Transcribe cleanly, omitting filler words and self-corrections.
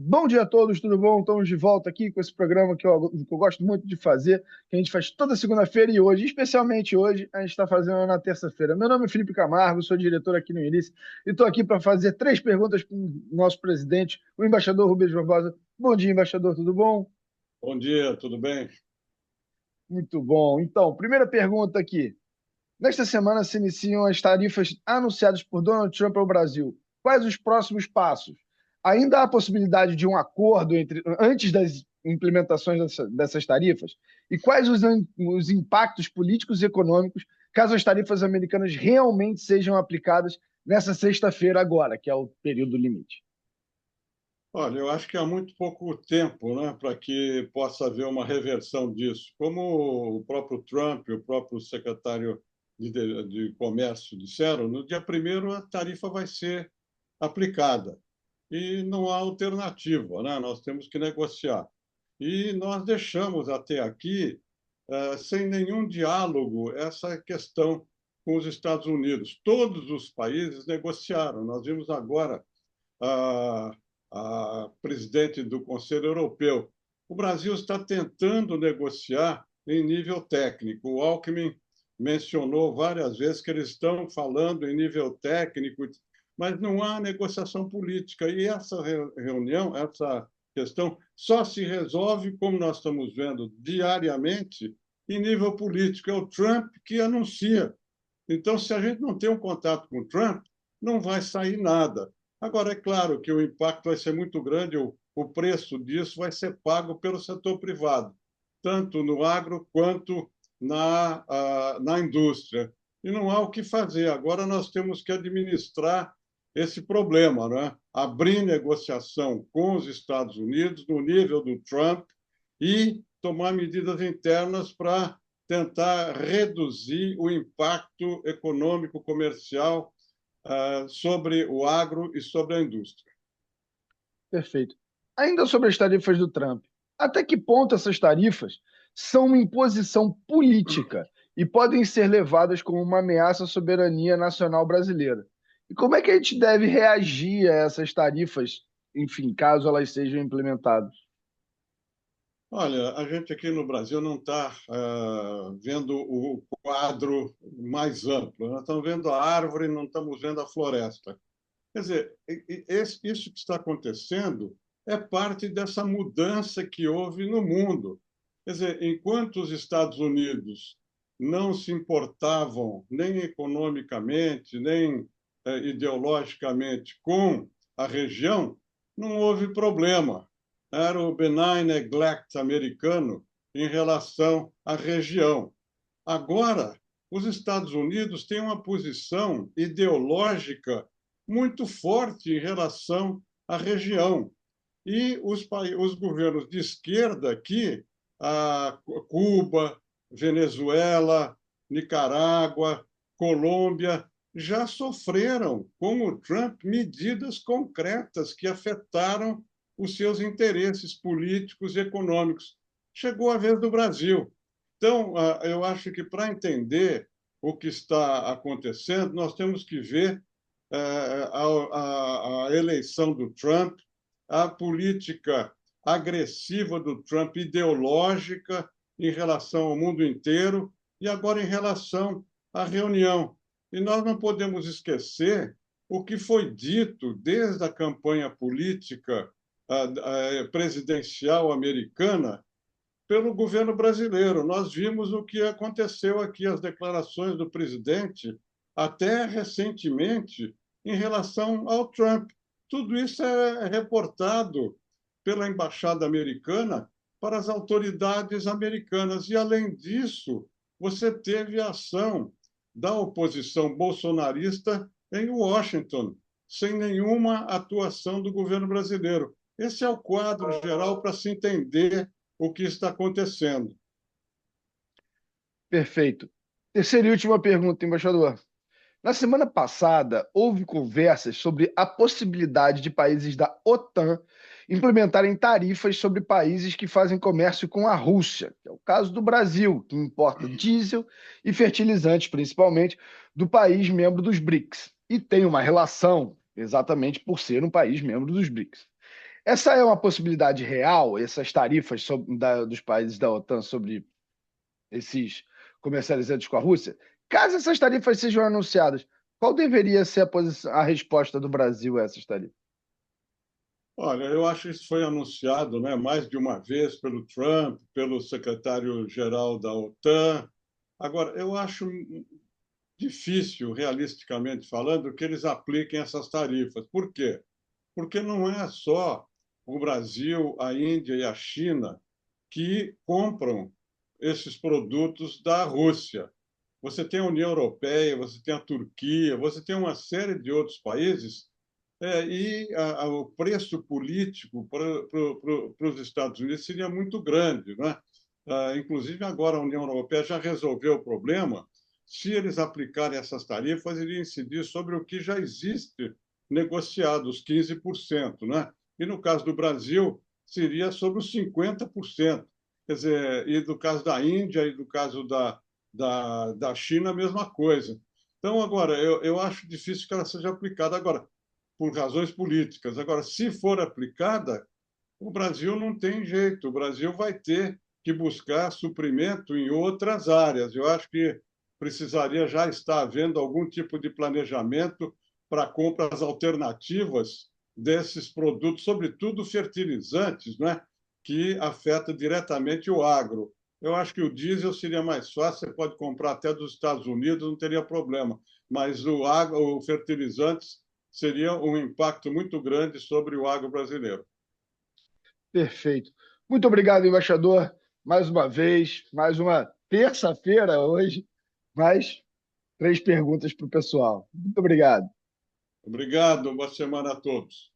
Bom dia a todos, tudo bom? Estamos de volta aqui com esse programa que eu gosto muito de fazer, que a gente faz toda segunda-feira e hoje, especialmente hoje, a gente está fazendo na terça-feira. Meu nome é Felipe Camargo, sou diretor aqui no Início e estou aqui para fazer três perguntas para o nosso presidente, o embaixador Rubens Barbosa. Bom dia, embaixador, tudo bom? Bom dia, tudo bem? Muito bom. Então, primeira pergunta aqui. Nesta semana se iniciam as tarifas anunciadas por Donald Trump ao Brasil. Quais os próximos passos? Ainda há possibilidade de um acordo antes das implementações dessas tarifas? E quais os impactos políticos e econômicos caso as tarifas americanas realmente sejam aplicadas nessa sexta-feira agora, que é o período limite? Olha, eu acho que há muito pouco tempo, né, para que possa haver uma reversão disso. Como o próprio Trump e o próprio secretário de Comércio disseram, no dia primeiro a tarifa vai ser aplicada e não há alternativa, né? Nós temos que negociar. E nós deixamos até aqui, sem nenhum diálogo, essa questão com os Estados Unidos. Todos os países negociaram. Nós vimos agora a, a presidente do Conselho Europeu. O Brasil está tentando negociar em nível técnico. O Alckmin mencionou várias vezes que eles estão falando em nível técnico, mas não há negociação política. E essa reunião, essa questão, só se resolve, como nós estamos vendo diariamente, em nível político. É o Trump que anuncia. Então, se a gente não tem um contato com o Trump, não vai sair nada. Agora, é claro que o impacto vai ser muito grande, o preço disso vai ser pago pelo setor privado, tanto no agro quanto na indústria. E não há o que fazer. Agora nós temos que administrar esse problema, né? Abrir negociação com os Estados Unidos no nível do Trump e tomar medidas internas para tentar reduzir o impacto econômico, comercial sobre o agro e sobre a indústria. Perfeito. Ainda sobre as tarifas do Trump, até que ponto essas tarifas são uma imposição política e podem ser levadas como uma ameaça à soberania nacional brasileira? E como é que a gente deve reagir a essas tarifas, enfim, caso elas sejam implementadas? Olha, a gente aqui no Brasil não está vendo o quadro mais amplo. Nós estamos vendo a árvore, não estamos vendo a floresta. Quer dizer, isso que está acontecendo é parte dessa mudança que houve no mundo. Quer dizer, enquanto os Estados Unidos não se importavam nem economicamente, nem ideologicamente com a região, não houve problema. Era o benign neglect americano em relação à região. Agora, os Estados Unidos têm uma posição ideológica muito forte em relação à região. E os governos de esquerda aqui, Cuba, Venezuela, Nicarágua, Colômbia, já sofreram com o Trump medidas concretas que afetaram os seus interesses políticos e econômicos. Chegou a vez do Brasil. Então, eu acho que para entender o que está acontecendo, nós temos que ver a eleição do Trump, a política agressiva do Trump, ideológica em relação ao mundo inteiro e agora em relação à reunião. E nós não podemos esquecer o que foi dito desde a campanha política presidencial americana pelo governo brasileiro. Nós vimos o que aconteceu aqui, as declarações do presidente, até recentemente, em relação ao Trump. Tudo isso é reportado pela embaixada americana para as autoridades americanas. E, além disso, você teve a ação da oposição bolsonarista em Washington, sem nenhuma atuação do governo brasileiro. Esse é o quadro geral para se entender o que está acontecendo. Perfeito. Terceira e última pergunta, embaixador. Na semana passada, houve conversas sobre a possibilidade de países da OTAN implementarem tarifas sobre países que fazem comércio com a Rússia, que é o caso do Brasil, que importa diesel e fertilizantes, principalmente, do país membro dos BRICS. E tem uma relação, exatamente por ser um país membro dos BRICS. Essa é uma possibilidade real, essas tarifas dos países da OTAN sobre esses comercializantes com a Rússia? Caso essas tarifas sejam anunciadas, qual deveria ser a resposta do Brasil a essas tarifas? Olha, eu acho que isso foi anunciado, né, mais de uma vez pelo Trump, pelo secretário-geral da OTAN. Agora, eu acho difícil, realisticamente falando, que eles apliquem essas tarifas. Por quê? Porque não é só o Brasil, a Índia e a China que compram esses produtos da Rússia. Você tem a União Europeia, você tem a Turquia, você tem uma série de outros países, o preço político para os Estados Unidos seria muito grande, né? Inclusive, agora a União Europeia já resolveu o problema. Se eles aplicarem essas tarifas, iria incidir sobre o que já existe negociado, os 15%, né? E no caso do Brasil, seria sobre os 50%. Quer dizer, e do caso da Índia e do caso da China, a mesma coisa. Então, agora, eu acho difícil que ela seja aplicada agora, por razões políticas. Agora, se for aplicada, o Brasil não tem jeito, o Brasil vai ter que buscar suprimento em outras áreas. Eu acho que precisaria já estar havendo algum tipo de planejamento para compras alternativas desses produtos, sobretudo fertilizantes, né, que afeta diretamente o agro. Eu acho que o diesel seria mais fácil, você pode comprar até dos Estados Unidos, não teria problema. Mas o agro, o fertilizantes seria um impacto muito grande sobre o agro brasileiro. Perfeito. Muito obrigado, embaixador, mais uma vez, mais uma terça-feira hoje, mais três perguntas para o pessoal. Muito obrigado. Obrigado, boa semana a todos.